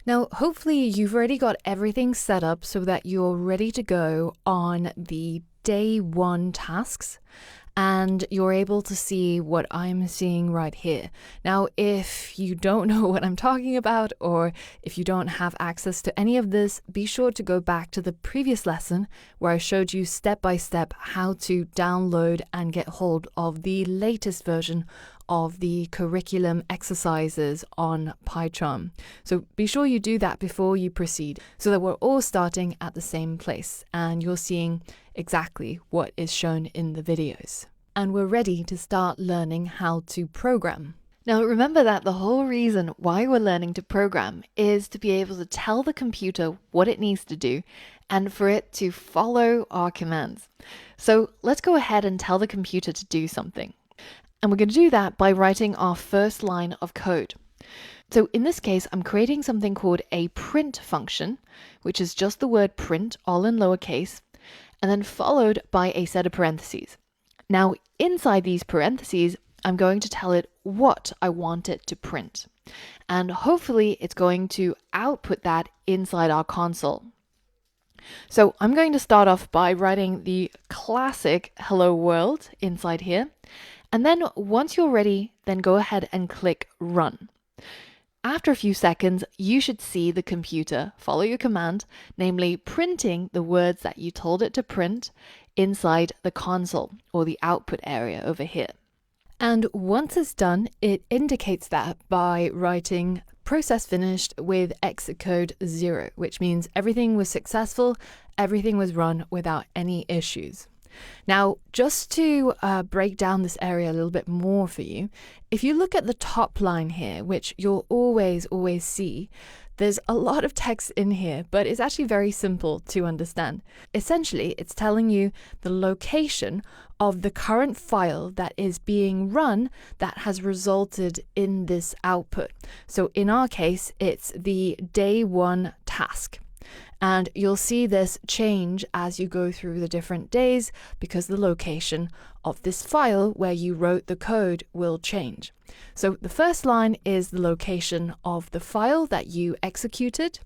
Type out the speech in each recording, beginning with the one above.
Now, hopefully you've already got everything set up so that you're ready to go on the day one tasks and you're able to see what I'm seeing right here. Now, if you don't know what I'm talking about, or if you don't have access to any of this, be sure to go back to the previous lesson where I showed you step by step how to download and get hold of the latest version of the curriculum exercises on PyCharm. So be sure you do that before you proceed so that we're all starting at the same place and you're seeing exactly what is shown in the videos. And we're ready to start learning how to program. Now remember that the whole reason why we're learning to program is to be able to tell the computer what it needs to do and for it to follow our commands. So let's go ahead and tell the computer to do something. And we're going to do that by writing our first line of code. So in this case, I'm creating something called a print function, which is just the word print, all in lowercase, and then followed by a set of parentheses. Now, inside these parentheses, I'm going to tell it what I want it to print. And hopefully it's going to output that inside our console. So I'm going to start off by writing the classic hello world inside here. And then once you're ready, then go ahead and click run. After a few seconds, you should see the computer follow your command, namely printing the words that you told it to print inside the console or the output area over here. And once it's done, it indicates that by writing process finished with exit code 0, which means everything was successful, everything was run without any issues. Now, just to break down this area a little bit more for you, if you look at the top line here, which you'll always see, there's a lot of text in here, but it's actually very simple to understand. Essentially, it's telling you the location of the current file that is being run that has resulted in this output. So in our case, it's the day one task. And you'll see this change as you go through the different days because the location of this file where you wrote the code will change. So the first line is the location of the file that you executed.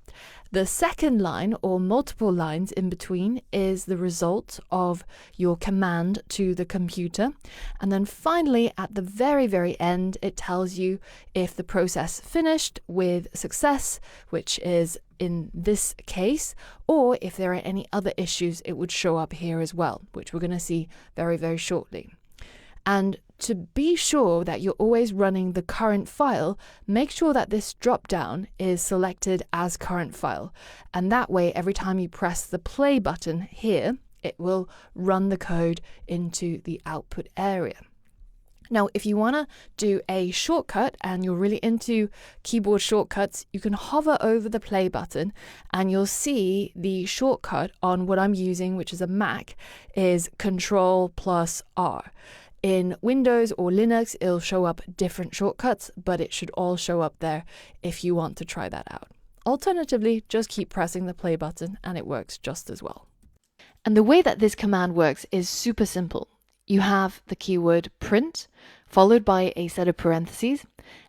The second line, or multiple lines in between, is the result of your command to the computer. And then finally, at the very end, it tells you if the process finished with success, which is in this case, or if there are any other issues, it would show up here as well, which we're going to see very shortly. And to be sure that you're always running the current file, make sure that this drop down is selected as current file. And that way, every time you press the play button here, it will run the code into the output area. Now, if you want to do a shortcut and you're really into keyboard shortcuts, you can hover over the play button and you'll see the shortcut on what I'm using, which is a Mac, is Control+R. In Windows or Linux, it'll show up different shortcuts, but it should all show up there if you want to try that out. Alternatively, just keep pressing the play button and it works just as well. And the way that this command works is super simple. You have the keyword print, followed by a set of parentheses,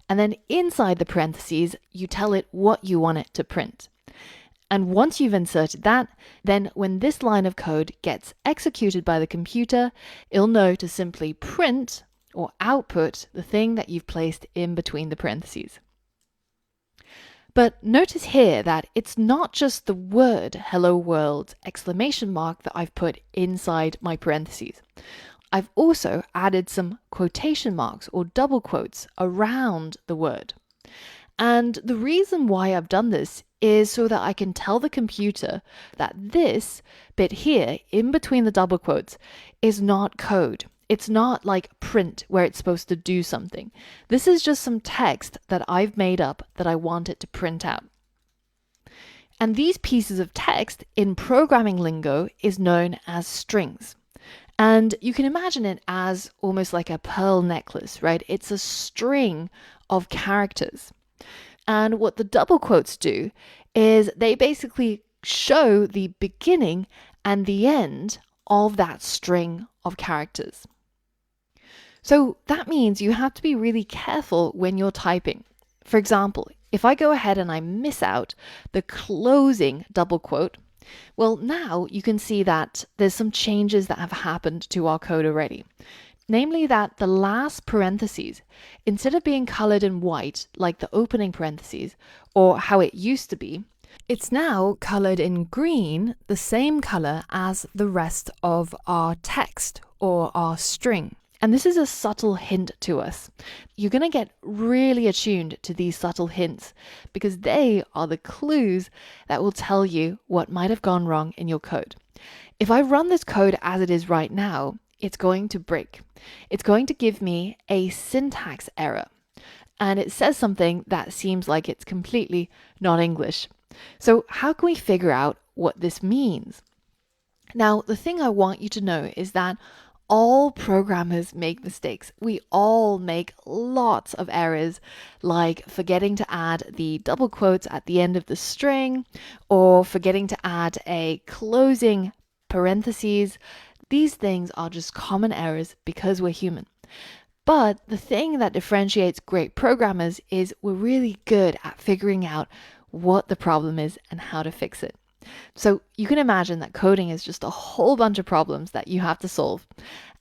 and then inside the parentheses, you tell it what you want it to print. And once you've inserted that, then when this line of code gets executed by the computer, it'll know to simply print or output the thing that you've placed in between the parentheses. But notice here that it's not just the word hello world exclamation mark that I've put inside my parentheses. I've also added some quotation marks or double quotes around the word. And the reason why I've done this is so that I can tell the computer that this bit here in between the double quotes is not code. It's not like print where it's supposed to do something. This is just some text that I've made up that I want it to print out. And these pieces of text in programming lingo is known as strings. And you can imagine it as almost like a pearl necklace, right? It's a string of characters. And what the double quotes do is they basically show the beginning and the end of that string of characters. So that means you have to be really careful when you're typing. For example, If I go ahead and I miss out the closing double quote, well, now you can see that there's some changes that have happened to our code already. Namely that the last parentheses, instead of being colored in white like the opening parentheses or how it used to be, it's now colored in green, the same color as the rest of our text or our string. And this is a subtle hint to us. You're going to get really attuned to these subtle hints because they are the clues that will tell you what might have gone wrong in your code. If I run this code as it is right now, it's going to break. It's going to give me a syntax error. And it says something that seems like it's completely not English. So how can we figure out what this means? Now, the thing I want you to know is that all programmers make mistakes. We all make lots of errors, like forgetting to add the double quotes at the end of the string, or forgetting to add a closing parentheses. These things are just common errors because we're human. But the thing that differentiates great programmers is we're really good at figuring out what the problem is and how to fix it. So you can imagine that coding is just a whole bunch of problems that you have to solve.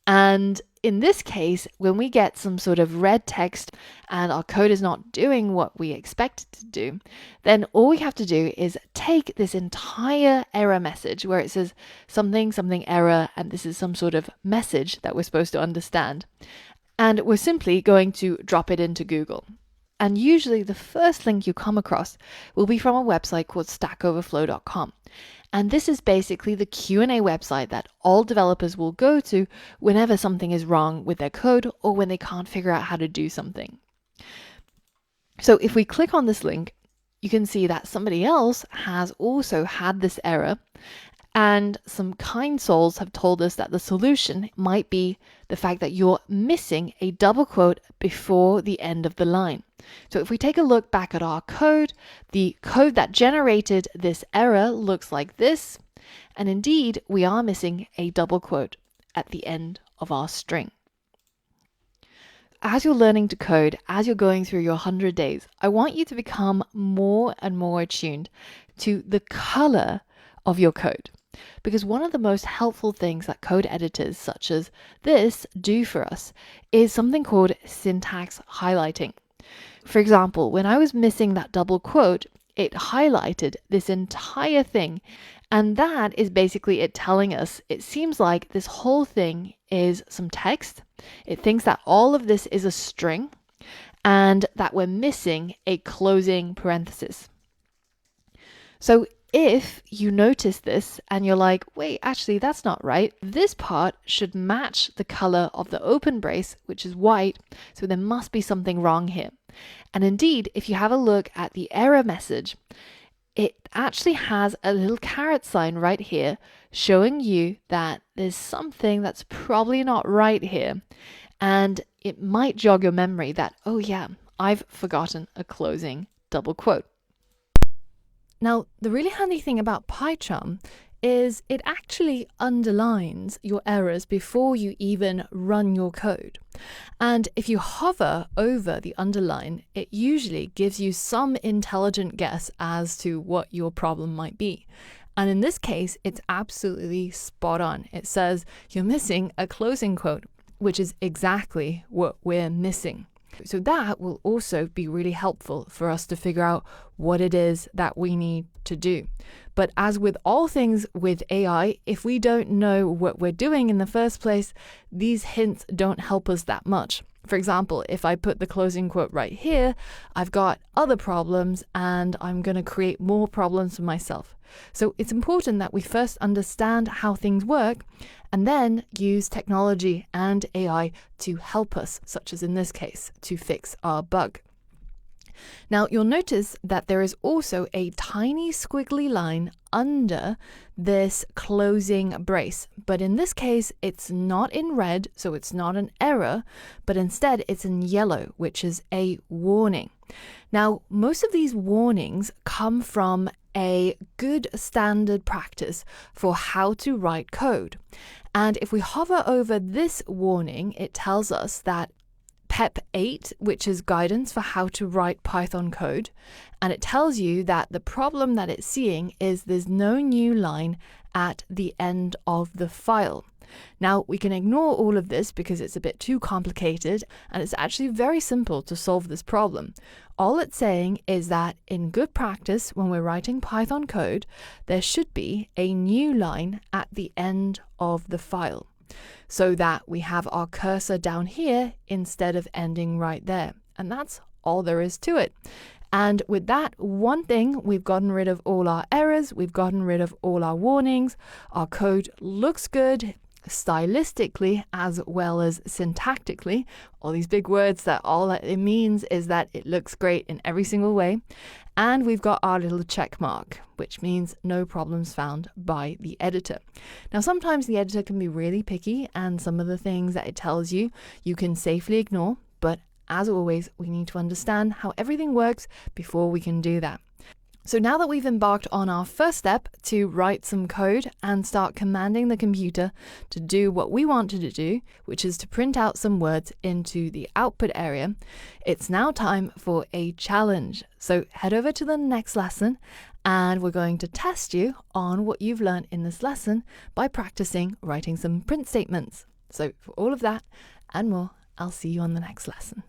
And in this case, when we get some sort of red text and our code is not doing what we expect it to do, then all we have to do is take this entire error message where it says something, something error, and this is some sort of message that we're supposed to understand. And we're simply going to drop it into Google. And usually the first link you come across will be from a website called stackoverflow.com. And this is basically the Q&A website that all developers will go to whenever something is wrong with their code or when they can't figure out how to do something. So if we click on this link, you can see that somebody else has also had this error. And some kind souls have told us that the solution might be the fact that you're missing a double quote before the end of the line. So if we take a look back at our code, the code that generated this error looks like this. And indeed, we are missing a double quote at the end of our string. As you're learning to code, as you're going through your 100 days, I want you to become more and more attuned to the color of your code. Because one of the most helpful things that code editors such as this do for us is something called syntax highlighting. For example, when I was missing that double quote, it highlighted this entire thing. And that is basically it telling us, it seems like this whole thing is some text. It thinks that all of this is a string and that we're missing a closing parenthesis. So if you notice this and you're like, wait, actually, that's not right. This part should match the color of the open brace, which is white. So there must be something wrong here. And indeed, if you have a look at the error message, it actually has a little caret sign right here showing you that there's something that's probably not right here. And it might jog your memory that, oh yeah, I've forgotten a closing double quote. Now, the really handy thing about PyCharm is it actually underlines your errors before you even run your code. And if you hover over the underline, it usually gives you some intelligent guess as to what your problem might be. And in this case, it's absolutely spot on. It says you're missing a closing quote, which is exactly what we're missing. So that will also be really helpful for us to figure out what it is that we need to do. But as with all things with AI, if we don't know what we're doing in the first place, these hints don't help us that much. For example, if I put the closing quote right here, I've got other problems and I'm going to create more problems for myself. So it's important that we first understand how things work and then use technology and AI to help us, such as in this case, to fix our bug. Now you'll notice that there is also a tiny squiggly line under this closing brace, but in this case it's not in red, so it's not an error, but instead it's in yellow, which is a warning. Now most of these warnings come from a good standard practice for how to write code. And if we hover over this warning, it tells us that PEP 8, which is guidance for how to write Python code. And it tells you that the problem that it's seeing is there's no new line at the end of the file. Now, we can ignore all of this because it's a bit too complicated, and it's actually very simple to solve this problem. All it's saying is that in good practice, when we're writing Python code, there should be a new line at the end of the file, so that we have our cursor down here instead of ending right there. And that's all there is to it. And with that one thing, we've gotten rid of all our errors, we've gotten rid of all our warnings, our code looks good stylistically as well as syntactically. All these big words that all it means is that it looks great in every single way. And we've got our little check mark, which means no problems found by the editor. Now, sometimes the editor can be really picky, and some of the things that it tells you, you can safely ignore. But as always, we need to understand how everything works before we can do that. So now that we've embarked on our first step to write some code and start commanding the computer to do what we wanted to do, which is to print out some words into the output area, it's now time for a challenge. So head over to the next lesson and we're going to test you on what you've learned in this lesson by practicing writing some print statements. So for all of that and more, I'll see you on the next lesson.